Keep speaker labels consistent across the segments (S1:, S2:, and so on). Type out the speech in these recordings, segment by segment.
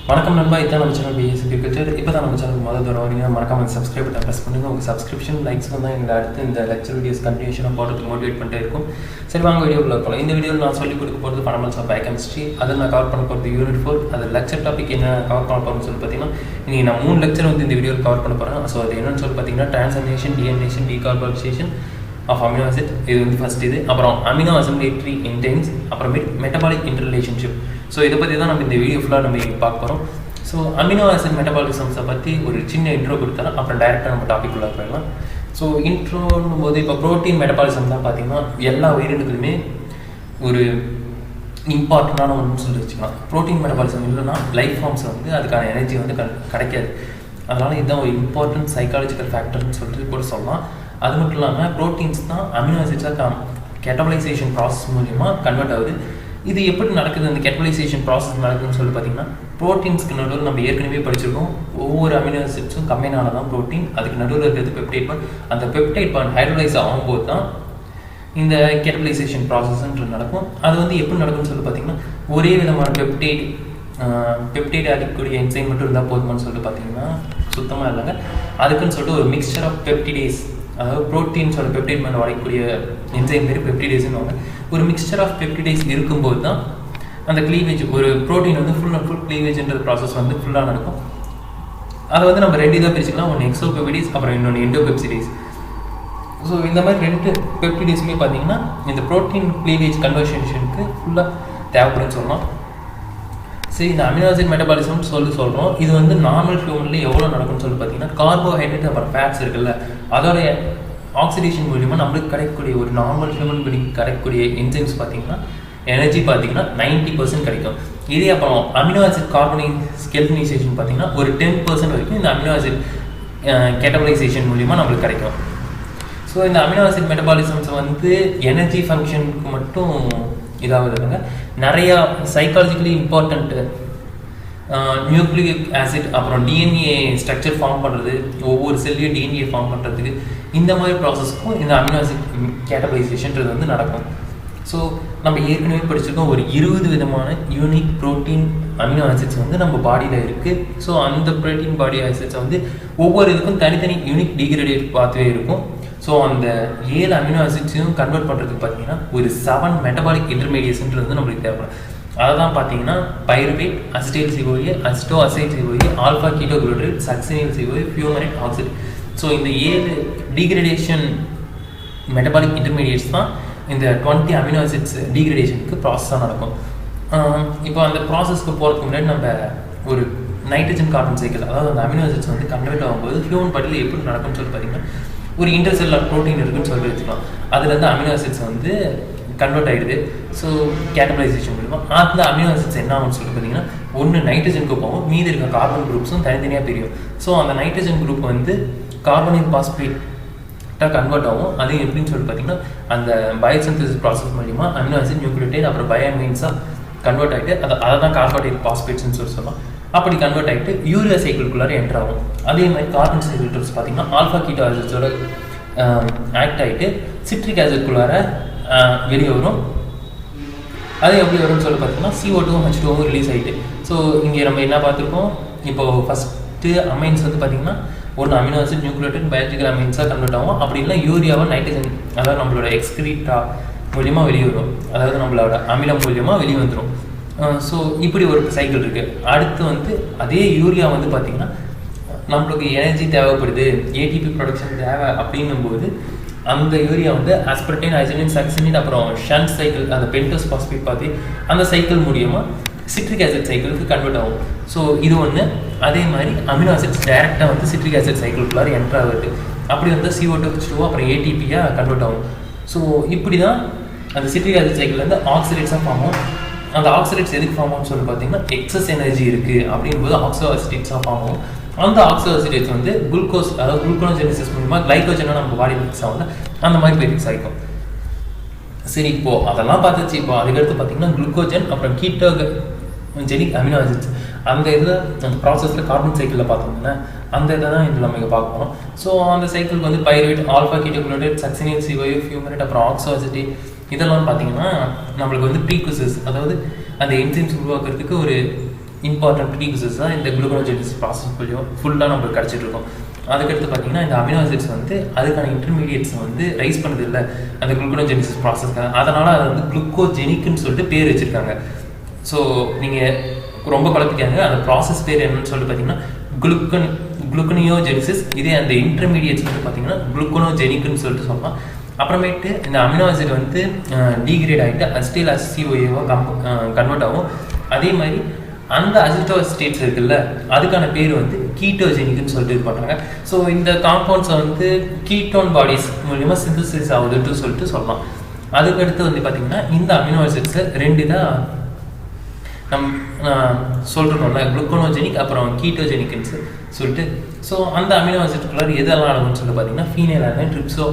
S1: வணக்கம் நண்பா, இதான் நம்ம சேனல் B.Sc.Agriculture. இப்போ தான் நம்ம சேனல் முதல் தடவை வரீங்க, மறக்காம சப்ஸ்கிரைப் பட்டன் ப்ரெஸ் பண்ணுங்கள். உங்கள் சப்ஸ்கிரிப்ஷன் லைக்ஸ் வந்து எங்களை அடுத்து இந்த லெக்சர் வீடியோஸ் கண்டினியூஷனாக போடுறதுக்கு மோட்டிவேட் பண்ணிட்டே இருக்கும். சரி, வாங்க வீடியோக்குள்ள போகலாம். இந்த வீடியோவில் நான் சொல்லிக் கொடுக்க போகிறது ஃபண்டமெண்டல்ஸ் ஆஃப் பயோகெமிஸ்ட்ரி. அதை நான் கவர் பண்ண போகிறது யூனிட் 4. அது லெக்சர் டாபிக் என்ன கவர் பண்ண போகிறோம்னு சொல்லி பார்த்தீங்கன்னா, இன்றைக்கி நான் 3 லெக்சர் வந்து இந்த வீடியோவில் கவர் பண்ண போகிறேன். ஸோ அது என்னன்னு சொல்லி பார்த்தீங்கன்னா, டிரான்சாமினேஷன், deamination, decarboxylation of aminoacid. இது வந்து ஃபஸ்ட் இது. அப்புறம் அமினோ assimilating enzymes, அப்புறமேட்டு metabolic interrelationship. ஸோ இதை பற்றி தான் நம்ம இந்த வீடியோ ஃபுல்லாக நம்ம பார்க்க போகிறோம். ஸோ அமினோ ஆசிட் மெட்டபாலிசம்ஸை பற்றி ஒரு சின்ன இன்ட்ரோ கொடுத்தா அப்புறம் டைரெக்டாக நம்ம டாபிக் உள்ள போயிடலாம். ஸோ இன்ட்ரோன்னும் போது இப்போ ப்ரோட்டீன் மெட்டபாலிசம் தான் பார்த்தீங்கன்னா எல்லா உயிரினங்களுமே ஒரு இம்பார்ட்டண்டான ஒன்றுன்னு சொல்லி வச்சுக்கலாம். ப்ரோட்டீன் மெட்டபாலிசம் இல்லைன்னா லைஃப் ஃபார்ம்ஸ் வந்து அதுக்கான எனர்ஜி வந்து கிடைக்காது. அதனால் இதுதான் ஒரு இம்பார்ட்டன்ட் சைக்காலஜிக்கல் ஃபேக்டர்னு சொல்லிட்டு கூட சொல்லலாம். அது மட்டும் இல்லாமல் ப்ரோட்டீன்ஸ் தான் அமினோ ஆசிட்ஸாக கேட்டபலைசேஷன் ப்ராசஸ் மூலிமா கன்வெர்ட் ஆகுது. இது எப்படி நடக்குது, அந்த கேட்டபலைசேஷன் ப்ராசஸ் நடக்குதுன்னு சொல்லி பார்த்தீங்கன்னா, ப்ரோட்டீன்ஸ்க்கு நடுவில் நம்ம ஏற்கனவே படிச்சிருக்கோம், ஒவ்வொரு அமினோ ஆசிட்ஸும் கம்பைன் ஆனால் தான் ப்ரோட்டீன். அதுக்கு நடுவில் இருக்கிறது பெப்டைட் பாண்ட். அந்த பெப்டைட் பாண்ட் ஹைட்ரோலைஸ் ஆகும்போது தான் இந்த கேட்டபலைசேஷன் ப்ராசஸ்ன்றது நடக்கும். அது வந்து எப்படி நடக்கும்னு சொல்லி பார்த்தீங்கன்னா, ஒரே விதமான பெப்டைட் அடிக்கக்கூடிய என்சைம் மட்டும் இருந்தால் போதுமான்னு சொல்லிட்டு பார்த்தீங்கன்னா சுத்தமாக இல்லைங்க. அதுக்குன்னு சொல்லிட்டு ஒரு மிக்சர் ஆஃப் பெப்டிடேஸ், அதாவது ப்ரோட்டீன்ஸோட பெப்டைட் பாண்ட் வரைக்கக்கூடிய என்சைம் பேர் பெப்டிடேஸ்ன்னு ஒரு மிக்சர் ஆஃப் பெப்டிடேஸ் இருக்கும்போது தான் அந்த க்ளீவேஜ், ஒரு ப்ரோட்டீன் வந்து ஃபுல் அண்ட் ஃபுல் க்ளீவேஜ்ன்ற ப்ராசஸ் வந்து ஃபுல்லாக நடக்கும். அதை வந்து நம்ம 2 இதாக பிரிச்சுக்கலாம். ஒன்று எக்ஸோபெப்டிடேஸ், அப்புறம் இன்னொன்று எண்டோபெப்சிடேஸ். ஸோ இந்த மாதிரி 2 பெப்டிடேஸுமே பார்த்தீங்கன்னா இந்த ப்ரோட்டீன் க்ளீவேஜ் கன்வர்ஷனுக்கு ஃபுல்லாக தேவைப்படுன்னு சொல்லலாம். சரி, இந்த அமினோ ஆசிட் மெட்டபாலிசம்னு சொல்கிறோம். இது வந்து நார்மல் ஹியூமன்லேயே எவ்வளோ நடக்கும்னு சொல்லி பார்த்தீங்கன்னா, கார்போஹைட்ரேட் அப்புறம் ஃபேட்ஸ் இருக்குல்ல, அதோட ஆக்சிடேஷன் மூலிமா நம்மளுக்கு கிடைக்கக்கூடிய ஒரு நார்மல் ஹியூமன் பீயிங் கிடைக்கக்கூடிய என்சைம்ஸ் பார்த்தீங்கன்னா எனர்ஜி பார்த்தீங்கன்னா 90% கிடைக்கும். இதே அப்புறம் அமினோ ஆசிட் ஸ்கெல்டனைசேஷன் பார்த்தீங்கன்னா ஒரு 10% வரைக்கும் இந்த அமினோ ஆசிட் கேட்டபலைசேஷன் மூலிமா நம்மளுக்கு கிடைக்கும். ஸோ இந்த அமினோ ஆசிட் மெட்டபாலிசம்ஸ் வந்து எனர்ஜி ஃபங்க்ஷனுக்கு மட்டும் இதாகுதுங்க. நிறையா சைக்காலஜிக்கலி இம்பார்ட்டண்ட்டு நியூக்ளிக் ஆசிட், அப்புறம் டிஎன்ஏ ஸ்ட்ரக்சர் ஃபார்ம் பண்ணுறது, ஒவ்வொரு செல்லையும் டிஎன்ஏ ஃபார்ம் பண்ணுறதுக்கு இந்த மாதிரி ப்ராசஸ்க்கும் இந்த அமினோ ஆசிட் கேட்டபலைசேஷன்றது வந்து நடக்கும். ஸோ நம்ம ஏற்கனவே படிச்சிருக்கோம், ஒரு 20 விதமான யூனிக் ப்ரோட்டீன் அமினோ ஆசிட்ஸ் வந்து நம்ம பாடியில் இருக்குது. ஸோ அந்த ப்ரோட்டீன் பாடி ஆசிட்ஸை வந்து ஒவ்வொரு இதுக்கும் தனித்தனி யூனிக் டிகிரேடேட் பாத்வே இருக்கும். ஸோ அந்த 7 அமினோ ஆசிட்ஸையும் கன்வெர்ட் பண்ணுறதுக்கு பார்த்தீங்கன்னா ஒரு 7 மெட்டபாலிக் இன்டர்மீடியேட்ஸ்ன்றது வந்து நம்மளுக்கு தேவைப்படும். அதை தான் பார்த்தீங்கன்னா pyruvate, acetyl CoA, aceto acyl CoA, alpha ketoglutarate, succinyl CoA, fumarate, ஆக்சிட். ஸோ இந்த 7 டிகிரேடேஷன் மெட்டபாலிக் இன்டர்மீடியேட்ஸ் தான் இந்த 20 அமினோ ஆசிட்ஸ் டிகிரேடேஷனுக்கு ப்ராசஸாக நடக்கும். இப்போ அந்த ப்ராசஸ்க்கு போகிறதுக்கு முன்னாடி நம்ம ஒரு நைட்ரஜன் கார்பன் சைக்கிள், அதாவது அந்த அமினோ ஆசிட்ஸ் வந்து கன்வெர்ட் ஆகும்போது ஹியூமன் பாடியில் எப்படி நடக்கும்னு சொல்லி பார்த்தீங்கன்னா, ஒரு இன்டர்செல்லுலர் ப்ரோட்டீன் இருக்குன்னு சொல்லி வச்சுக்கலாம். அதுலேருந்து அமினோ ஆசிட்ஸ் வந்து கன்வெர்ட் ஆகிடுது. ஸோ கேட்டபலைசேஷன் மூலமா அந்த அமினோ ஆசிட்ஸ் என்ன ஆகும்னு சொல்லி பார்த்தீங்கன்னா, ஒன்று நைட்ரஜனுக்கு போகும், மீதி இருக்க கார்பன் குரூப்ஸும் தனித்தனியாக பிரியும். ஸோ அந்த நைட்ரஜன் குரூப் வந்து கார்பனிக் பாஸ்பேட்டாக கன்வெர்ட் ஆகும். அது எப்படின்னு சொல்லி பார்த்தீங்கன்னா, அந்த பயோசிந்தசிஸ் ப்ராசஸ் மூலிமா அமினோ ஆசிட், நியூக்ளியோடைட், அப்புறம் பயோமைன்ஸாக கன்வெர்ட் ஆகிட்டு அதை தான் கார்போஹைட்ரேட் பாஸ்பேட்ஸ்ன்னு சொல்லலாம். அப்படி கன்வெர்ட் ஆகிட்டு யூரியா சைக்கிள்குள்ளார என்ட்ரு ஆகும். அதே மாதிரி கார்பன் சைக்கிள்ஸ் பார்த்தீங்கன்னா ஆல்ஃபா கீட்டோ ஆசிட்ஸோட ஆக்ட் ஆகிட்டு சிட்ரிக் ஆசிட்குள்ளார வெளியே வரும். அது எப்படி வரும்னு சொல்லி பார்த்தீங்கன்னா CO2 H2O ரிலீஸ் ஆகிட்டு. ஸோ இங்கே நம்ம என்ன பார்த்துருக்கோம், இப்போது ஃபஸ்ட்டு அமைன்ஸ் வந்து பார்த்திங்கன்னா ஒன்று அமினோ ஆசிட், நியூக்ளியோடைட், பயாலஜிக்கல் அமைன்ஸாக கன்வெர்ட் ஆகும். அப்படி இல்லை யூரியாவை நைட்ரஜன், அதாவது நம்மளோட எக்ஸ்கிரீட்டா மூலியமாக வெளியே வரும், அதாவது நம்மளோட அமிலம் மூலியமாக வெளியே வந்துடும். ஸோ இப்படி ஒரு சைக்கிள் இருக்குது. அடுத்து வந்து அதே யூரியா வந்து பார்த்திங்கன்னா நம்மளுக்கு எனர்ஜி தேவைப்படுது, ஏடிபி ப்ரொடக்ஷன் தேவை அப்படின்னும்போது அந்த யூரியா வந்து ஆஸ்பர்டைன், ஐசோனின், சக்சினின், அப்புறம் ஷண்ட் சைக்கிள், அந்த பென்டோஸ் பாஸ்பேட் பார்த்து அந்த சைக்கிள் மூலியமாக சிட்ரிக் ஆசிட் சைக்கிளுக்கு கன்வெர்ட் ஆகும். ஸோ இது ஒன்று. அதே மாதிரி அமினோ ஆசிட்ஸ் டைரெக்டாக வந்து சிட்ரிக் ஆசிட் சைக்கிள்குள்ளார என்ட்ரு ஆகுது. அப்படி வந்து CO2 H2O அப்புறம் ஏடிபியாக கன்வெர்ட் ஆகும். ஸோ இப்படி தான் அந்த சிட்ரிக் ஆசிட் சைக்கிள்லேருந்து ஆக்சிடேட்ஸாக ஃபார்ம் ஆகும். அந்த ஆக்சிடேட்ஸ் எதுக்கு ஃபார்ம் ஆகும்னு சொல்லி பார்த்தீங்கன்னா, எக்ஸஸ் எனர்ஜி இருக்குது அப்படிங்கும்போது ஆக்சோ அசிடேட்ஸாக ஃபார்ம் ஆகும். அந்த ஆக்சோ அசிடேட்ஸ் வந்து குளுக்கோஸ், அதாவது குளுக்கோஜெனிசிஸ் மூலமாக கிளைக்கோஜனாக நம்ம பாடி மிக்ஸ் ஆகும். அந்த மாதிரி போய் மிக்ஸ் ஆகிக்கும். சரி, இப்போது அதெல்லாம் பார்த்துச்சு. இப்போ அதுக்கடுத்து பார்த்தீங்கன்னா குளுக்கோஜன் அப்புறம் கீட்டோஜெனிக் அமினோ ஆசிட்ஸ், அந்த இதில் அந்த ப்ராசஸில் கார்பன் சைக்கிளில் பார்த்தோம்னா அந்த இதை தான் இதில் நம்ம இங்கே பார்க்க போகிறோம். ஸோ அந்த சைக்கிளுக்கு வந்து pyruvate, alpha ketoglutarate, succinyl CoA, fumarate, அப்புறம் ஆக்சோ அசிடேட், இதெல்லாம் பார்த்தீங்கன்னா நம்மளுக்கு வந்து ப்ரீகுசஸ், அதாவது அந்த என்சைம்ஸ் உருவாக்குறதுக்கு ஒரு இம்பார்ட்டன்ட் ப்ரீகுசஸ் தான் இந்த குளுக்கோனோஜெனிசிஸ் ப்ராசஸ் ஃபுல்லாக நம்மளுக்கு கிடச்சிட்டு இருக்கும். அதுக்கடுத்து பார்த்தீங்கன்னா இந்த அமினோ ஆசிட்ஸ் வந்து அதுக்கான இன்டர்மீடியட்ஸ் வந்து ரைஸ் பண்ணது இல்லை அந்த குளுக்கோனோஜெனிசிஸ் ப்ராசஸ்க்காக, அதனால் அதை வந்து குளுக்கோஜெனிக்னு சொல்லிட்டு பேர் வச்சுருக்காங்க. ஸோ நீங்கள் ரொம்ப குழப்பிக்காங்க, அந்த ப்ராசஸ் பேர் என்னன்னு சொல்லிட்டு பார்த்தீங்கன்னா குளுக்கனியோஜெனிசிஸ். இதே அந்த இன்டர்மீடியட்ஸ் வந்து பார்த்தீங்கன்னா குளுக்கோனோஜெனிக்னு சொல்லிட்டு சொல்லலாம். அப்புறமேட்டு இந்த அமினோ ஆசிட் வந்து டீக்ரேட் ஆகிட்டு அசிடைல் அசிஓஏவாக கன்வெர்ட் ஆகும். அதே மாதிரி அந்த அசிட்டோ ஸ்டேட்ஸ் இருக்குல்ல அதுக்கான பேர் வந்து கீட்டோஜெனிக்னு சொல்லிட்டு இது பண்ணுறாங்க. ஸோ இந்த காம்பவுண்ட்ஸை வந்து கீட்டோன் பாடிஸ் மூலியமாக சிந்தசிஸ் ஆகுதுன்னு சொல்லிட்டு சொல்லலாம். அதுக்கடுத்து வந்து பார்த்திங்கன்னா இந்த அமினோ ஆசிட்ஸை 2 தான் சொல்கிறோம்ல, குளுக்கோனோஜெனிக் அப்புறம் கீட்டோஜெனிக்னு சொல்லிட்டு. ஸோ அந்த அமினோ ஆசிட்குள்ளார எதெல்லாம் ஆகும்னு சொல்லிட்டு பார்த்தீங்கன்னா ஃபீனைலாலைன், ட்ரிப்ஸோ,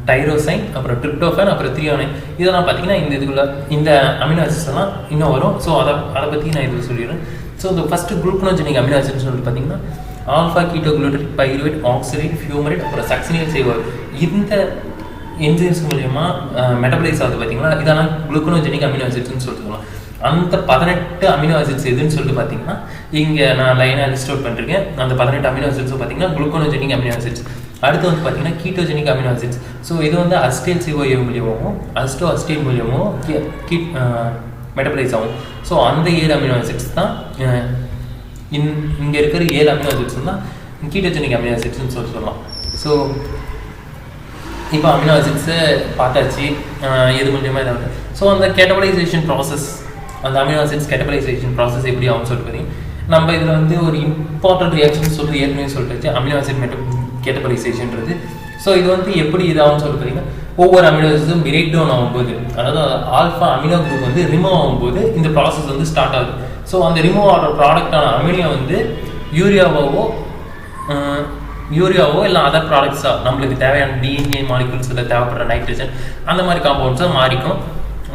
S1: டைரோசைன், அப்புறம் ட்ரிப்டோஃபன், அப்புறம் த்ரியோனைன், இதெல்லாம் பார்த்தீங்கன்னா இந்த இதுக்குள்ள இந்த அமினோ ஆசிட்ஸ் எல்லாம் இன்னும் வரும். ஸோ அதை பற்றி நான் இதில் சொல்லிடுறேன். ஸோ இந்த ஃபஸ்ட்டு குளுக்கோனோஜெனிக் அமினோ ஆசிட்ஸ் சொல்லிட்டு பார்த்தீங்கன்னா ஆல்ஃபா கீட்டோகுளூட்டரேட், பைருவேட், ஆக்சலேட், ஃபியூமரேட், அப்புறம் சக்சினியல் செய்வார். இந்த என்சைம்ஸ் மூலியமாக மெட்டபலைஸ் ஆகுது பார்த்தீங்களா, இதெல்லாம் குளுக்கோனோஜெனிக் அமினோ ஆசிட்ஸ்னு சொல்லிட்டு. அந்த 18 அமினோ ஆசிட்ஸ் எதுன்னு சொல்லிட்டு பார்த்தீங்கன்னா இங்கே நான் லைனாக லிஸ்ட் அவுட் பண்ணிருக்கேன். அந்த 18 அமினோ ஆசிட்ஸும் பார்த்தீங்கன்னா குளுக்கோனோஜெனிக் அமினோ ஆசிட்ஸ். அடுத்து வந்து பார்த்தீங்கன்னா கீட்டோஜெனிக் அமினோ ஆசிட்ஸ். ஸோ இது வந்து அசிடைல் சிஓஏ மூலியமாகவும் அசிடைல் மூலியமாகவும் மெட்டபலைஸ் ஆகும். ஸோ அந்த 7 அமினோ ஆசிட்ஸ் தான் இங்கே இருக்கிற 7 அமினோ ஆசிட்ஸ் தான் கீட்டோஜெனிக் அமினோ ஆசிட்ஸ்னு சொல்லலாம். ஸோ இப்போ அமினோ ஆசிட்ஸை பார்த்தாச்சு எது மூலியமாக இதாக. ஸோ அந்த கேட்டபலைசேஷன் ப்ராசஸ், அந்த அமினோ ஆசிட்ஸ் கேட்டபலைசேஷன் ப்ராசஸ் எப்படி ஆகும்னு சொல்லிட்டு பார்த்தீங்கன்னா நம்ம இதில் வந்து ஒரு இம்பார்ட்டன்ட் ரியாக்ஷன் சொல்லிட்டு ஏற்கனவே சொல்லிட்டு அமினோ ஆசிட் கேட்டபலைசேஷன்றது. ஸோ இது வந்து எப்படி இதாகும்னு சொல்லிட்டு பார்த்தீங்கன்னா ஒவ்வொரு அமினோ ஆசிட்ஸும் பிரேக் டவுன் ஆகும்போது, அதாவது ஆல்ஃபா அமினோ குரூப் வந்து ரிமூவ் ஆகும்போது இந்த ப்ராசஸ் வந்து ஸ்டார்ட் ஆகுது. ஸோ அந்த ரிமூவ் ஆகிற ப்ராடக்டான அமினியா வந்து யூரியாவோ இல்லை அதர் ப்ராடக்ட்ஸாக நம்மளுக்கு தேவையான டிஎன்ஏ மாலிகுல்ஸில் தேவைப்படுற நைட்ரஜன் அந்த மாதிரி காம்பவுண்ட்ஸாக மாறிக்கும்.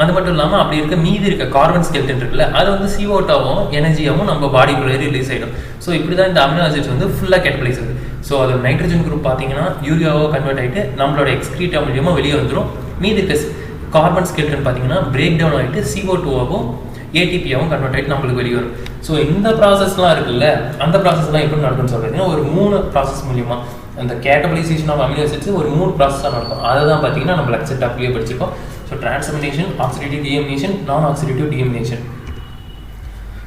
S1: அது மட்டும் இல்லாமல் அப்படி இருக்க மீதி இருக்க கார்பன் ஸ்கெல்டன் இருக்குல்ல அது வந்து CO2ஆகவும் எனர்ஜியாகவும் நம்ம பாடிக்குள்ளே ரிலீஸ் ஆகிடும். ஸோ இப்படி தான் இந்த அமினோ ஆசிட்ஸ் வந்து ஃபுல்லாக கேட்டபலைஸ் ஆகுது. ஸோ அது நைட்ரஜன் குரூப் பார்த்தீங்கன்னா யூரியாவோ கன்வெர்ட் ஆகிட்டு நம்மளோட எக்ஸ்க்ரீட்டா மூலியமாக வெளியே வந்துடும். மீதி இருக்க கார்பன் ஸ்கெல்டன் பார்த்தீங்கன்னா பிரேக் டவுன் ஆகிட்டு CO2ஆகவும் ATPயாகவும் கன்வெர்ட் ஆகிட்டு நம்மளுக்கு வெளியே வரும். ஸோ இந்த ப்ராசஸ்லாம் இருக்குல்ல அந்த ப்ராசஸ்லாம் எப்படி நடக்கும்னு சொல்கிறீங்கன்னா ஒரு 3 ப்ராசஸ் மூலியமாக அந்த கேட்டபலைசேஷன் ஆஃப் அமினோ ஆசிட்ஸ் ஒரு 3 ப்ராசஸாக நடக்கும். அதை தான் பார்த்தீங்கன்னா நம்ம லெக்சர் டாப்லேயே படிச்சிருக்கோம். ஸோ டிரான்சமினேஷன், ஆக்சிடேட்டிவ் டிஎமினேஷன், நான் ஆக்சிடேட்டிவ் டிஎமினேஷன்.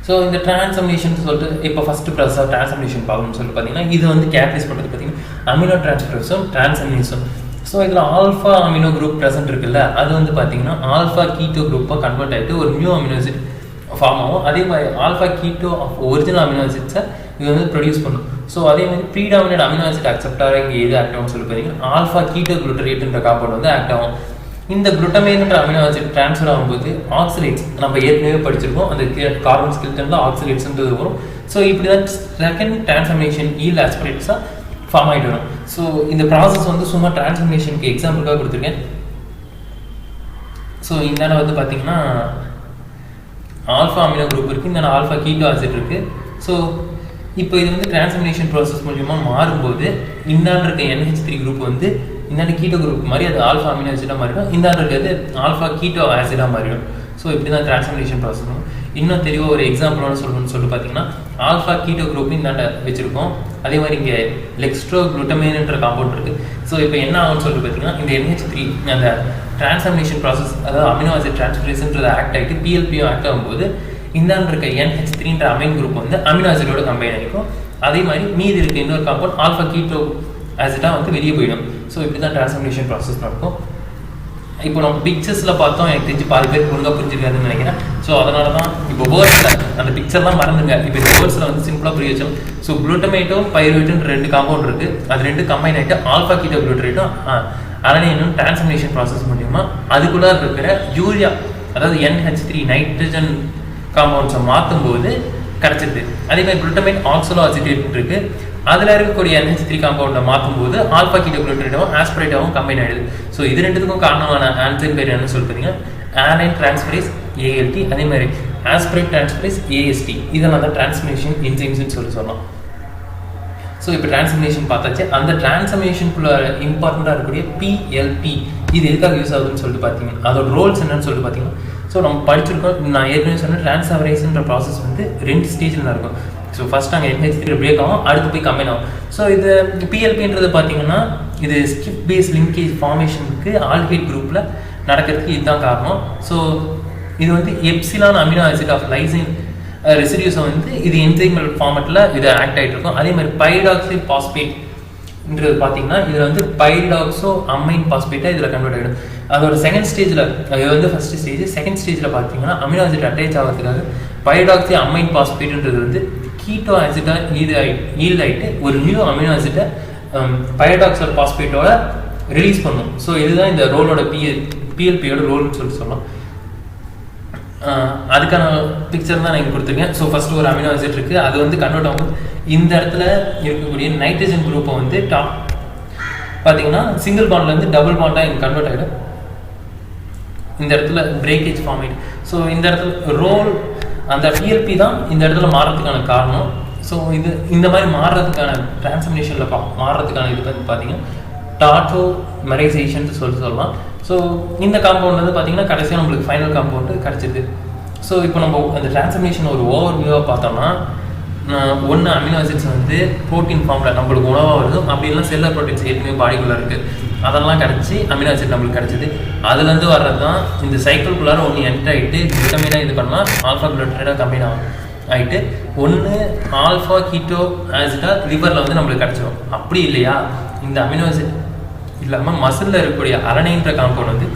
S1: ஸோ இந்த டிரான்சமினேஷன் சொல்லிட்டு இப்போ ஃபஸ்ட்டு ப்ராசஸ் டிரான்சமினேஷன் பார்க்கணும்னு சொல்லிட்டு பார்த்தீங்கன்னா இது வந்து கேட்டலைஸ் பண்ணுறது பார்த்தீங்கன்னா அமினோ டிரான்ஸ்ஃபரேஸும் டிரான்சமினேஷன். ஸோ இதில் ஆல்ஃபா அமினோ குரூப் ப்ரெசென்ட் இருக்குல்ல அது வந்து பார்த்தீங்கன்னா ஆல்ஃபா கீட்டோ குரூப்பாக கன்வெர்ட் ஆகிட்டு ஒரு நியூ அமினோ ஆசிட் ஃபார்ம் ஆகும். அதே மாதிரி ஆல்ஃபா கீட்டோ ஒரிஜினல் அமினோ ஆசிட்ஸை இது வந்து ப்ரொடியூஸ் பண்ணும். ஸோ அதே மாதிரி ப்ரீடாமினேட் அமினோ ஆசிட் அக்செப்டாக இங்கே எது ஆக்ட் ஆகும்னு சொல்லி பார்த்தீங்கன்னா ஆல்ஃபா கீட்டோ குளூட்டரேட்ன்ற காம்பவுண்ட் வந்து ஆக்ட் ஆகும். இந்த குளுட்டமைன்ற அமினோ ஆசிட் ட்ரான்ஸ்ஃபர் ஆகும்போது ஆக்சிலேட்ஸ் நம்ம ஏற்கனவே படிச்சிருக்கோம், அந்த கார்பன் ஸ்கெல்டன்ல ஆக்சிலேட்ஸ்ன்றது வரும். ஸோ இப்படி தான் செகண்ட் டிரான்ஸ்ஃபர்மேஷன் ஈல்ட் ஆஸ்பிரேட்ஸாக ஃபார்ம் ஆகிட்டு வரும். ஸோ இந்த ப்ராசஸ் வந்து சும்மா டிரான்ஸ்ஃபர்மேஷனுக்கு எக்ஸாம்பிளுக்காக கொடுத்துருக்கேன். ஸோ இந்த வந்து பார்த்தீங்கன்னா ஆல்ஃபா அமினோ குரூப் இருக்குது, இந்த ஆல்ஃபா கீட்டோ ஆசிட் இருக்குது. ஸோ இப்போ இது வந்து டிரான்ஸ்ஃபர்மேஷன் ப்ராசஸ் மூலியமாக மாறும்போது இந்தாண்டு இருக்க NH3 குரூப் வந்து இந்தாண்டு கீட்டோ குரூப் மாதிரி அது ஆல்ஃபா அமினோ ஆசிடாக மாறிடும், இந்தாண்டு இருக்கிறது ஆல்ஃபா கீட்டோ ஆசிடாக மாறிடும். ஸோ இப்படி தான் டிரான்ஸ்ஃபர்மேஷன் ப்ராசஸ். இன்னும் தெளிவாக ஒரு எக்ஸாம்பிளோட சொல்லணும்னு சொல்லிட்டு பார்த்தீங்கன்னா ஆல்ஃபா கீட்டோ குரூப் இந்தாண்ட வச்சுருக்கோம், அதே மாதிரி இங்கே லெக்ஸ்ட்ரோ குளுட்டமைன்ற காம்பவுண்ட் இருக்குது. ஸோ இப்போ என்ன ஆகும்னு சொல்லிட்டு பார்த்தீங்கன்னா இந்த NH3 அந்த டிரான்ஸ்ஃபர்மேஷன் ப்ராசஸ் அதாவது அமினோ ஆசிட் டிரான்ஸ்ஃபரேஷன்றது ஆக்ட் ஆகிட்டு PLPயும் ஆக்ட் ஆகும்போது இந்தாண்டு இருக்க NH3ன்ற அமைன் குரூப் வந்து அமினோ ஆசிடோட கம்பைன் ஆகிக்கும். அதே மாதிரி மீதி இருக்க இன்னொரு காம்பவுண்ட் ஆல்ஃபா கீட்டோ ஆசிடாக வந்து வெளியே போயிடும். ஸோ இப்படி தான் டிரான்ஸ்ஃபர்மேஷன் ப்ராசஸ் நடக்கும். இப்போ நம்ம பிக்சர்ஸில் பார்த்தோம், எனக்கு தெரிஞ்சு பாதி பேர் ஒழுங்காக புரிஞ்சுக்காதுன்னு நினைக்கிறேன். ஸோ அதனால தான் இப்போ வேர்ட்ஸில் அந்த பிக்சர்லாம் மறந்துங்க, இப்போ இந்த வேர்ட்ஸில் வந்து சிம்பிளாக புரிய வச்சோம். ஸோ குளுட்டமேட்டோ பைருவேட்டுன்னு 2 காம்பவுண்ட் இருக்குது, அது 2 கம்பைன் ஆகிட்டு ஆல்ஃபா கீட்டோ குளூட்டரேட்டும் அலனைனும் டிரான்ஸ்ஃபர்மேஷன் ப்ராசஸ் மூலிமா அதுக்குள்ளே இருக்கிற யூரியா அதாவது NH3 நைட்ரஜன் காம்பவுண்ட்ஸை மாற்றும் போது கிடச்சிது. அதே மாதிரி குளுட்டமேட் ஆக்சலோ அசிட்டேட் இருக்குது, அதில் இருக்கக்கூடிய NH3 காம்பவுண்டை மாற்றும் போது ஆல்ஃபா கீட்டோ குளூட்டரேட்டாகவும் ஆஸ்பிரேட்டாகவும் கம்பைன் ஆகிடுது. ஸோ இது 2த்துக்கும் காரணமான ஆன்சர் பேர் என்னன்னு சொல்லி பார்த்தீங்கன்னா ஆலைன் டிரான்ஸ்ஃபரேஸ் ALT, அதே மாதிரி ஆஸ்பிரேட் டிரான்ஸ்ஃபரேஸ் AST. இதெல்லாம் தான் டிரான்ஸ்ஃபர்மேஷன் என்சைம்ஸ்னு சொல்லலாம். ஸோ இப்போ டிரான்ஸ்ஃபர்மேஷன் பார்த்தாச்சு. அந்த டிரான்ஸ்ஃபர்மேஷனுக்குள்ள இம்பார்ட்டண்ட்டாக இருக்கக்கூடிய PLP இது எதுக்காக யூஸ் ஆகுதுன்னு சொல்லிட்டு பார்த்தீங்கன்னா அதோட ரோல்ஸ் என்னன்னு சொல்லிட்டு பார்த்தீங்கன்னா ஸோ நம்ம படிச்சிருக்கோம், நான் ஏற்கனவே சொன்ன டிரான்சாமினேஷன்ற ப்ராசஸ் வந்து 2 ஸ்டேஜில் நடக்கும். ஸோ ஃபஸ்ட் அங்கே NH3 பிரேக் ஆகும், அடுத்து போய் கம்பைன் ஆகும். ஸோ இது PLPன்றது பார்த்தீங்கன்னா இது ஸ்கிப் பேஸ் லிங்கேஜ் ஃபார்மேஷனுக்கு ஆல்கைட் குரூப்பில் நடக்கிறதுக்கு இதுதான் காரணம். ஸோ இது வந்து epsilon amino acid of lysine ரெசிடியூஸை வந்து இது என்சைமல் ஃபார்மேட்டில் இது ஆக்ட் ஆகிட்டு இருக்கும். அதே மாதிரி பைரிடாக்சில் பாஸ்பேட்ன்றது பார்த்தீங்கன்னா இதில் வந்து பைரிடாக்ஸோ அமைன் பாஸ்பேட்டாக இதில் கன்வெர்ட் ஆகிடும். அதோட செகண்ட் ஸ்டேஜில் இது வந்து ஃபஸ்ட் ஸ்டேஜ். செகண்ட் ஸ்டேஜில் பார்த்தீங்கன்னா அமினோ ஆசிட் அட்டாச் ஆகிறதுக்காக பைரிடாக்சி அமைன் பாஸ்பேட்ன்றது வந்து கீட்டோ ஆசிட்டாக ஈல்ட் ஆகிட்டு ஒரு நியூ அமினோ ஆசிட்டை பைரிடாக்சல் பாஸ்பேட்டோட ரிலீஸ் பண்ணும். ஸோ இதுதான் இந்த ரோலோட PLPயோட ரோல்னு சொல்லலாம். அதுக்கான பிக்சர் தான் நான் இங்கே கொடுத்துருக்கேன். ஸோ ஃபஸ்ட்டு ஒரு அமினோ ஆசிட் இருக்குது, அது வந்து கன்வெர்ட் ஆகும். இந்த இடத்துல இருக்கக்கூடிய நைட்ரஜன் குரூப்பை வந்து டாப் பார்த்தீங்கன்னா சிங்கிள் பாண்ட்லேருந்து டபுள் பாண்டாக இங்கே கன்வெர்ட் ஆகிடும். இந்த இடத்துல பிரேக்கேஜ் ஃபார்ம் ஆகிடும். ஸோ இந்த இடத்துல ரோல் அந்த PLP தான் இந்த இடத்துல மாறுறதுக்கான காரணம். ஸோ இது இந்த மாதிரி மாறுறதுக்கான டிரான்ஸ்மினேஷனில் மாறுறதுக்கான இது வந்து பார்த்தீங்கன்னா டாட்டோமரைசேஷன் சொல்லலாம். ஸோ இந்த காம்பவுண்ட் வந்து பார்த்தீங்கன்னா கடைசியாக நம்மளுக்கு ஃபைனல் காம்பவுண்டு கிடச்சிது. ஸோ இப்போ நம்ம அந்த டிரான்ஸ்மினேஷன் ஒரு ஓவர் வியூவாக பார்த்தோம்னா ஒன்று அமினோ ஆசிட்ஸ் வந்து ப்ரோட்டீன் ஃபார்மில் நம்மளுக்கு உணவாக வருது, அப்படி இல்லைனா செல்லர் ப்ரோட்டீன்ஸ் ஏற்கனவே பாடிக்குள்ளே இருக்குது, அதெல்லாம் கிடச்சி அமினோ ஆசிட் நம்மளுக்கு கிடச்சிது. அதுலேருந்து வர்றது தான் இந்த சைக்கிள்குள்ளார ஒன்று என்டர் ஆகிட்டு விட்டமினாக இது பண்ணால் ஆல்ஃபா குளோட்டரேட்டாக கம்பைன் ஆகிட்டு ஒன்று ஆல்ஃபா கீட்டோ ஆசிட்டாக லிவரில் வந்து நம்மளுக்கு கிடச்சிடும். அப்படி இல்லையா இந்த அமினோ ஆசிட் இல்லாமல் மசிலில் இருக்கக்கூடிய அலனைன்ற காம்பவுண்ட் வந்து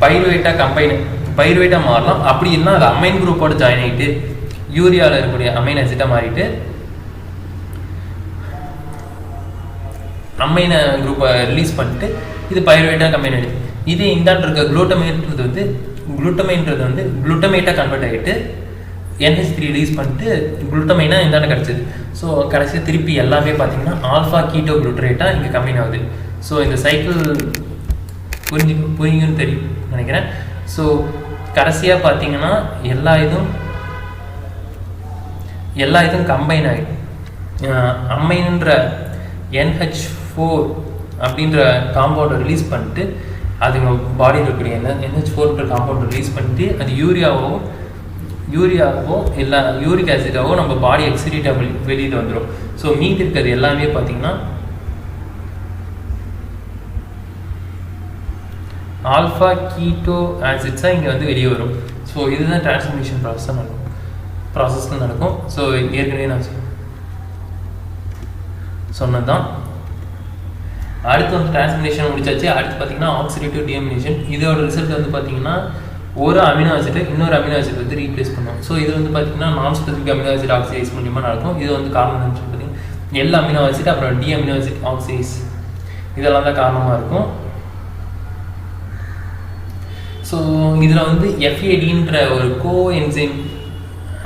S1: பைருவேட்டாக மாறலாம். அப்படி இல்லைனா அது அமைன் குரூப்போட ஜாயின் ஆகிட்டு யூரியாவில் இருக்கக்கூடிய அமைன் ஆசிட்டாக மாறிட்டு அமைன குரூப்பை ரிலீஸ் பண்ணிட்டு இது பைருவேட்டாக கம்பைன் ஆகிடுது. இதே இந்தாண்டு இருக்க குளுட்டமைன்றது வந்து குளுட்டமேட்டாக கன்வெர்ட் ஆகிட்டு NH3 ரிலீஸ் பண்ணிட்டு குளுட்டமைனாக இந்தாண்ட கிடச்சிது. ஸோ கடைசியாக திருப்பி எல்லாமே பார்த்தீங்கன்னா ஆல்ஃபா கீட்டோ குளுட்டரேட்டாக இங்கே கம்பைன் ஆகுது. ஸோ இந்த சைக்கிள் புரியுன்னு தெரியும் நினைக்கிறேன். ஸோ கடைசியாக பார்த்தீங்கன்னா எல்லா இதுவும் கம்பைன் ஆகிடும். அமைன்ற NH4 அப்படின்ற காம்பவுண்டை ரிலீஸ் பண்ணிட்டு அதுங்க பாடியில் இருக்கக்கூடிய NH4ன்ற காம்பவுண்டை ரிலீஸ் பண்ணிட்டு அது யூரியாவோ இல்லை யூரிக் ஆசிடாவோ நம்ம பாடி எக்ஸிடேட்டாக வெளியில் வந்துடும். ஸோ மீதி இருக்கிறது எல்லாமே பார்த்தீங்கன்னா ஆல்ஃபா கீட்டோ ஆசிட்ஸாக இங்கே வந்து வெளியே வரும். ஸோ இதுதான் டிரான்ஸ்மினேஷன் ப்ராசஸ்ன்னு நடக்கும். ஸோ ஏற்கனவே நான் சொன்னது தான். அடுத்து வந்து டிரான்ஸ்மினேஷன் முடிச்சாச்சு. அடுத்து பார்த்தீங்கன்னா ஆக்சிடேட்டிவ் டியமினேஷன். இதோட ரிசல்ட் வந்து பார்த்தீங்கன்னா ஒரு அமினோ ஆசிட்டை இன்னொரு அமினோ ஆசிட் வந்து ரீப்ளேஸ் பண்ணும். ஸோ இது வந்து பார்த்தீங்கன்னா நான் ஸ்பெசிஃபிக் அமினோ ஆசிட் ஆக்சிடைஸ் மூலியமாக நடக்கும். இது வந்து காரணம் பார்த்தீங்கன்னா எல் அமினோ ஆசிட் அப்புறம் டி அமினோ ஆசிட் ஆக்சிடைஸ் இதெல்லாம் தான் காரணமாக இருக்கும். ஸோ இதில் வந்து FADன்ற ஒரு கோஎன்சைம்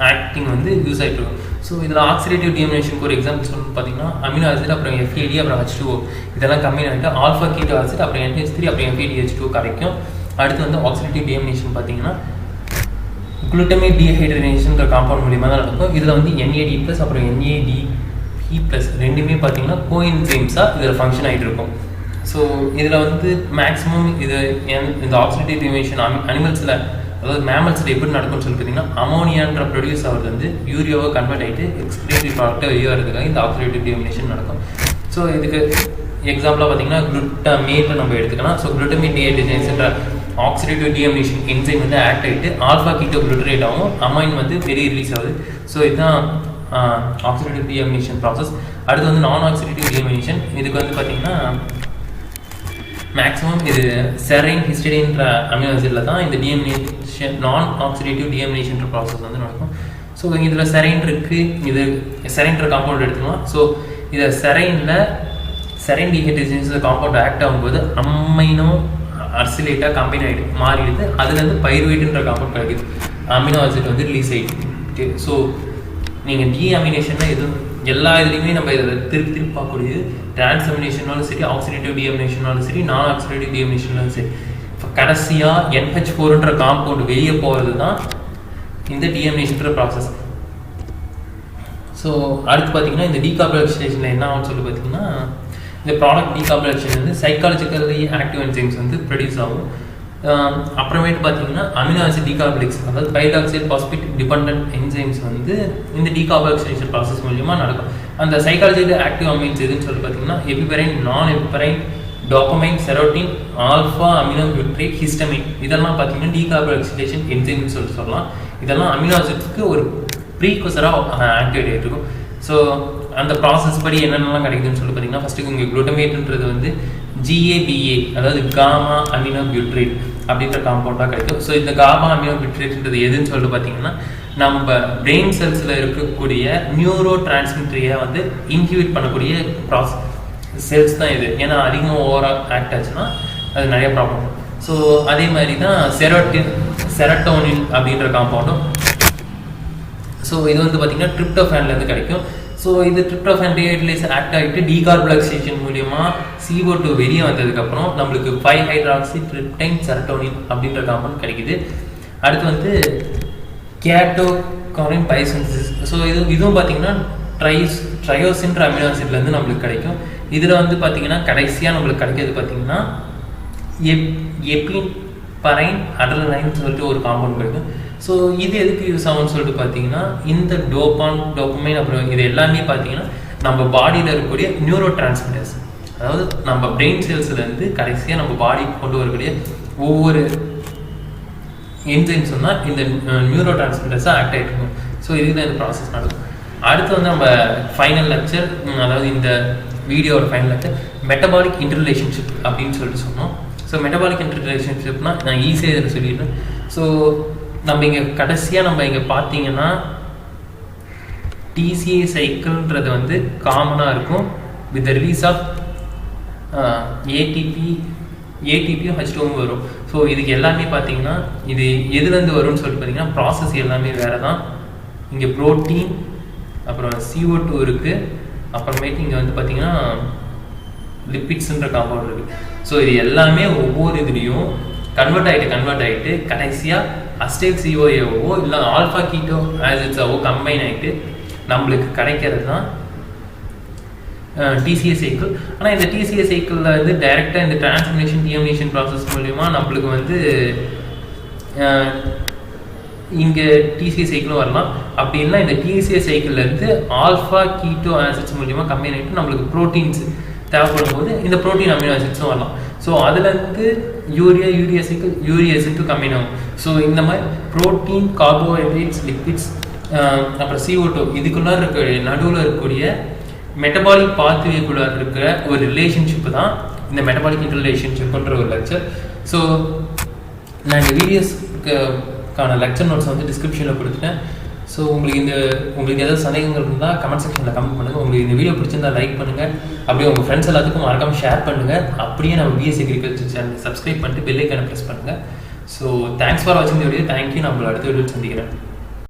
S1: ஆக்டிங் வந்து யூஸ் ஆகிட்டு இருக்கும். ஸோ இதில் ஆக்சிடேட்டிவ் டியமினேஷனுக்கு ஒரு எக்ஸாம்பிள் சொல்லணும்னு பார்த்தீங்கன்னா அமினோ ஆசிட் அப்புறம் FAD அப்புறம் H2O இதெல்லாம் கம்மி ஆகிட்டு ஆல்ஃபா கீட்டோ ஆசிட் அப்புறம் NH3 அப்புறம் FADH2 கிடைக்கும். அடுத்து வந்து ஆக்சிடேட்டிவ் டியமினேஷன் பார்த்தீங்கன்னா குளுட்டமேட் டீஹைட்ரேஷன்ற காம்பவுண்ட் மூலியமாக தான் நடக்கும். இதில் வந்து NAD+ அப்புறம் NADP+ ரெண்டுமே பார்த்தீங்கன்னா கோஎன்சைம்ஸாக இதில் ஃபங்க்ஷன் ஆகிட்டு இருக்கும். ஸோ இதில் வந்து மேக்ஸிமம் இந்த ஆக்சிடேட்டிவ் டியமினேஷன் அனிமல்ஸில் அதாவது மேமல்ஸில் எப்படி நடக்கும்னு சொல்லி பார்த்தீங்கன்னா அமோனியான்ற ப்ரொடியூஸ் ஆகிறது வந்து யூரியாவை கன்வெர்ட் ஆகிட்டு எக்ஸ்கிரீட்டரி ப்ராடக்டாக வெளியே வரதுக்காக இந்த ஆக்சிடேட்டிவ் டியமினேஷன் நடக்கும். ஸோ இதுக்கு எக்ஸாம்பிளாக பார்த்தீங்கன்னா குளுட்டமேட்டை நம்ம எடுத்துக்கலாம். ஸோ குளுட்டமேட் டீஹைட்ரேஷன்ற ஆக்சிடேட்டிவ் டியமினேஷன் என்சைம் வந்து ஆக்ட் ஆகிட்டு ஆல்ஃபா கீட்டோ குளுட்டரேட் ஆகும், அமைன் வந்து வெளியே ரிலீஸ் ஆகுது. ஸோ இதுதான் ஆக்சிடேட்டிவ் டியமினேஷன் ப்ராசஸ். அடுத்து வந்து நான் ஆக்சிடேட்டிவ் டியமினேஷன். இதுக்கு வந்து பார்த்தீங்கன்னா மேக்ஸிமம் இது செரைன் ஹிஸ்டைடின்ற அமினோ ஆசிடில் தான் இந்த டியமினேஷன் நான் ஆக்சிடேட்டிவ் டியமினேஷன்ற ப்ராசஸ் வந்து நடக்கும். ஸோ இதில் செரைன் இருக்குது, இது செரைன்ற காம்பவுண்ட் எடுத்துக்கலாம். ஸோ இதை செரைன் டீஹைட்ரேஷன் காம்பவுண்ட் ஆக்ட் ஆகும்போது அமைனோ அர்சிலேட்டாக கம்பைன் ஆகிடு மாறிடுது. அதுலேருந்து பைருவேட்ன்ற காம்பவுண்ட் கிடைக்குது, அமினோ ஆசிட் வந்து ரிலீஸ் ஆகிடுது. ஸோ நீங்கள் டிஅமினேஷன்னா எதுவும் எல்லா இதுலேயுமே நம்ம இதில் திருப்பி பார்க்கக்கூடியது டிரான்ஸ்அமினேஷனாலும் சரி, ஆக்சிடேட்டிவ் டிஅமினேஷனாலும் சரி, நான் ஆக்சிடேட்டிவ் டிஅமினேஷனாலும் சரி, இப்போ கடைசியாக NH4ன்ற காம்பவுண்ட் வெளியே போகிறது தான் இந்த டிஅமினேஷன்ற ப்ராசஸ். ஸோ அடுத்து பார்த்தீங்கன்னா இந்த டீகார்போக்சிலேஷனில் என்ன ஆகும்னு சொல்லி பார்த்தீங்கன்னா இந்த ப்ராடக்ட் டீகார்போக்சிலேஷன் வந்து சைக்காலஜிக்கலி ஆக்டிவ் என்சைம்ஸ் வந்து ப்ரொடியூஸ் ஆகும். அப்புறமேட்டு பார்த்தீங்கன்னா அமினோ ஆசிட் டீகார்போலிக்ஸ், அதாவது பைடாக்சைல் பாஸ்பேட் டிபெண்டன்ட் என்சைம்ஸ் வந்து இந்த டீகார்பாக்சிலேஷன் ப்ராசஸ் மூலியமாக நடக்கும். அந்த சைக்காலஜியில் ஆக்டிவ் அமீன்ஸ் எதுன்னு சொல்லி பார்த்தீங்கன்னா எபிபரைன், நான் epinephrine, dopamine, serotonin, alpha amino butyrate, histamine, இதெல்லாம் பார்த்தீங்கன்னா டீகார்பாக்சிலேஷன் என்சைம்னு சொல்லிட்டு இதெல்லாம் அமினோ ஆசிட்ஸ்க்கு ஒரு ப்ரீகுசராக ஆக்டிவேட் இருக்கும். ஸோ அந்த ப்ராசஸ் படி என்னென்னலாம் கிடைக்குதுன்னு சொல்லி பார்த்தீங்கன்னா ஃபஸ்ட்டு உங்கள் குளுட்டமேட்ன்றது வந்து GABA, அதாவது காமா அமினோ பியூட்ரேட் அப்படின்ற காம்பவுண்டாக கிடைக்கும். ஸோ இந்த காமா அமினோ பியூட்ரேட்ன்றது எதுன்னு சொல்லிட்டு பார்த்தீங்கன்னா நம்ம பிரெயின் செல்ஸில் இருக்கக்கூடிய நியூரோ டிரான்ஸ்மிட்டரியை வந்து இன்ஹிபிட் பண்ணக்கூடிய செல்ஸ் தான் இது. ஏன்னா அதிகமாக ஓவராக ஆக்ட் ஆச்சுன்னா அது நிறைய ப்ராப்ளம். ஸோ அதே மாதிரி தான் செரட்டோனின் அப்படின்ற காம்பவுண்டும். ஸோ இது வந்து பார்த்திங்கன்னா ட்ரிப்டோஃபேன்லேருந்து கிடைக்கும். ஸோ இது ட்ரிப்டோஃபேன் டீஹைட்ரேஸ் ஆக்ட் ஆகிட்டு டீகார்போலைசேஷன் மூலியமாக CO2 வெளியே வந்ததுக்கப்புறம் நம்மளுக்கு 5-ஹைட்ராக்சிட்ரிப்டைன் செரட்டோனின் அப்படின்ற காம்பவுண்ட் கிடைக்குது. அடுத்து வந்து கேட்டோகாலின் பயோசிந்தசிஸ். ஸோ இதுவும் பார்த்திங்கன்னா ட்ரையோசின்ற அமினோ ஆசிட்லேருந்து நம்மளுக்கு கிடைக்கும். இதில் வந்து பார்த்திங்கன்னா கடைசியாக நம்மளுக்கு கிடைக்கிறது பார்த்திங்கன்னா எபிபரைன் அடர்லைன் சொல்லிட்டு ஒரு காம்பவுண்ட் கிடைக்கும். ஸோ இது எதுக்கு யூஸ் ஆகும்னு சொல்லிட்டு பார்த்தீங்கன்னா இந்த டோபமைன் அப்புறம் இது எல்லாமே பார்த்தீங்கன்னா நம்ம பாடியில் இருக்கக்கூடிய நியூரோ டிரான்ஸ்மிட்டர்ஸ், அதாவது நம்ம பிரெயின் செல்ஸ்லேருந்து கடைசியாக நம்ம பாடிக்கு கொண்டு வரக்கூடிய ஒவ்வொரு என்சைம்ஸ் சொன்னால் இந்த நியூரோ டிரான்ஸ்மிட்டர்ஸாக ஆக்ட் ஆகிட்டு இருக்கும். ஸோ இதுதான் இந்த ப்ராசஸ் நடக்கும். அடுத்து வந்து நம்ம ஃபைனல் லெக்சர், அதாவது இந்த வீடியோட ஃபைனல் லெக்சர் மெட்டபாலிக் இன்டர்ரிலேஷன்ஷிப் அப்படின்னு சொல்லிட்டு சொன்னோம். ஸோ மெட்டபாலிக் இன்டர்ரிலேஷன்ஷிப்னால் நான் ஈஸியாக இதில் சொல்லிடுறேன். ஸோ நம்ம இங்கே கடைசியாக நம்ம இங்கே பார்த்தீங்கன்னா TCA சைக்கிள்ன்றது வந்து காமனாக இருக்கும் வித் த ரிலீஸ் ஆஃப் ஏடிபியும் H2O வரும். ஸோ இதுக்கு எல்லாமே பார்த்தீங்கன்னா இது எதுலேருந்து வரும்னு சொல்லிட்டு பார்த்தீங்கன்னா ப்ராசஸ் எல்லாமே வேறு தான். இங்கே ப்ரோட்டீன், அப்புறம் CO2 இருக்குது, அப்புறமேட்டு இங்கே வந்து பார்த்தீங்கன்னா லிப்பிட்ஸுன்ற காம்பவுண்ட் இருக்குது. ஸோ இது எல்லாமே ஒவ்வொரு இதுலேயும் கன்வெர்ட் ஆகிட்டு கடைசியாக அஸ்டேட் COAவோ இல்லை ஆல்ஃபா கீட்டோ ஆசிட்ஸாவோ கம்பைன் ஆகிட்டு நம்மளுக்கு கிடைக்கிறது தான் TCA சைக்கிள். ஆனால் இந்த TCA சைக்கிளில் வந்து டைரெக்டாக இந்த டிரான்ஸ்மினேஷன் டியாமினேஷன் ப்ராசஸ் மூலிமா நம்மளுக்கு வந்து இங்கே TCA சைக்கிளும் வரலாம். அப்படி இல்லை இந்த TCA சைக்கிள்லேருந்து ஆல்ஃபா கீட்டோ ஆசிட்ஸ் மூலிமா கம்பைன் ஆகிட்டு நம்மளுக்கு ப்ரோட்டீன்ஸ் தேவைப்படும் போது இந்த ப்ரோட்டீன் அமினோ ஆசிட்ஸும் வரலாம். ஸோ அதுலேருந்து யூரியா சைக்கிள் யூரியா ஆசிட்டும் கம்பைன் ஆகும். ஸோ இந்த மாதிரி ப்ரோட்டீன், கார்போஹைட்ரேட்ஸ், லிப்பிட்ஸ், அப்புறம் CO2 இதுக்குள்ளே இருக்க நடுவில் இருக்கக்கூடிய மெட்டபாலிக் பாத்வேக்குள்ளே இருக்கிற ஒரு ரிலேஷன்ஷிப்பு தான் இந்த மெட்டபாலிக் இன்டர்ரிலேஷன்ஷிப்ன்ற ஒரு லெக்சர். ஸோ நான் இந்த வீடியோஸ்க்கான லெக்சர் நோட்ஸ் வந்து டிஸ்கிரிப்ஷனில் கொடுத்துட்டேன். ஸோ உங்களுக்கு ஏதாவது சந்தேகங்கள் இருந்தால் கமெண்ட் செக்ஷனில் கமெண்ட் பண்ணுங்கள். உங்களுக்கு இந்த வீடியோ பிடிச்சிருந்தால் லைக் பண்ணுங்கள், அப்படியே உங்கள் ஃப்ரெண்ட்ஸ் எல்லாத்துக்கும் மறக்காமல் ஷேர் பண்ணுங்கள். அப்படியே நம்ம B.Sc.Agriculture சேனல் சப்ஸ்கிரைப் பண்ணிட்டு பெல் ஐக்கானை ப்ரெஸ் பண்ணுங்கள். ஸோ தேங்க்ஸ் ஃபார் வாட்சிங் த வீடியோ. தேங்க்யூ. நான் உங்களை அடுத்த வீடியோ சந்திக்கிறேன்.